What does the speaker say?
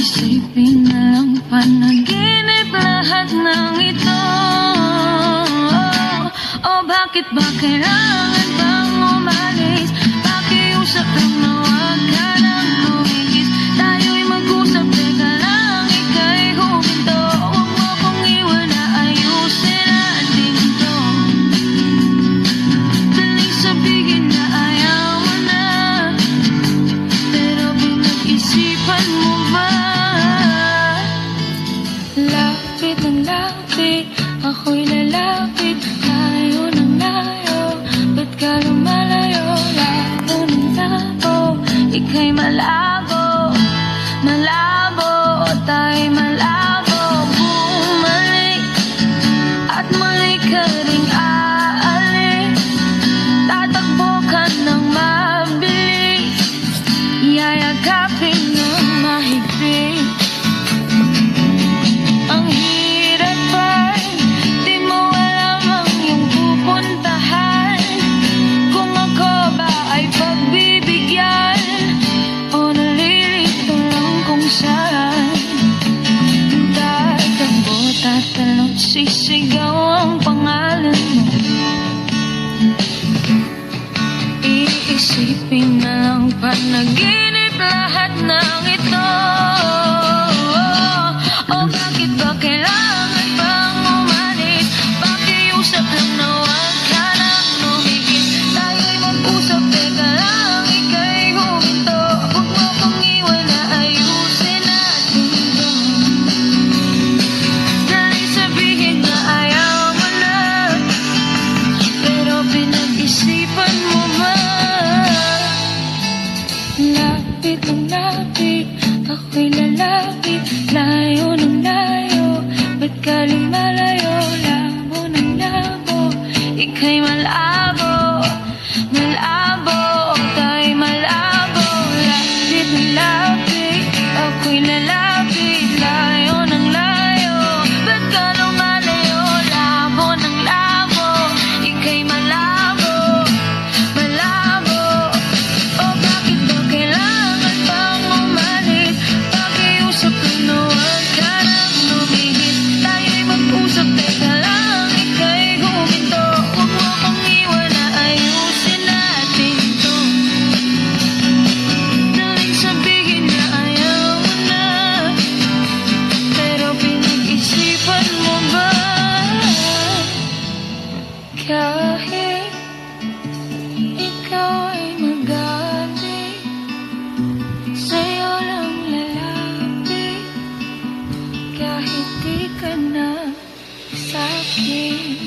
Iisipin na lang panaginip lahat ng ito. O bakit ba kailangan bang umalis? Pakiusap lang na huwag ka nang tumigis. Tayo'y mag-usap, teka lang, ika'y huminto. Huwag mo kong iwan na ayusin natin ito. Daling sabihin na ayaw mo na, pero pinag-isipan mo ba? Lapit ng lapit, ako'y lalapit. Layo ng layo, ba't ka lumalayo? Labo ng labo, ika'y malabo. Malabo, tayo'y malabo. Bumalik at muli ka ring aalis. Tatakbo ka ng mabilis, yayagapin ng mahigpit. Ang hirap ay di mo alam ang iyong pupuntahan. Kung ako ba ay pagbibigyan o nalilito lang kung saan. Tatakbo, tatalon, sisigaw ang pangalan mo. Iisipin na lang panaginip lahat ng ito. O bakit ba kailangan bang umalis? Pakiusap lang na huwag ka nang tumigil. Tayo'y mag-usap, teka lang, ika'y huminto. Huwag mo kong iwan na ayusin natin ito. Daling sabihin na ayaw mo na, pero pinag-isipan mo ba? Lapit ng lapit, ako'y lalapit. Layo ng layo, ba't ka lumalayo? Labo ng labo, ika'y malabo. Malabo, tayo'y malabo. Lapit ng lapit, ako'y lalapit. Layo ng layo, ba't ka lumalayo? Labo ng labo, ika'y malabo. Malabo, o bakit ba kailangan bang umalis? Pakiusap lang na huwag ka nang tumigil. Tayo'y mag-usap, teka lang, ika'y huminto. Huwag mo kong iwan na ayusin natin ito. Daling sabihin na ayaw mo na, pero pinag-isipan mo ba? Kahit ikaw ay magaling, sa'yo lang lalapit. Kahit di ka na sa'kin.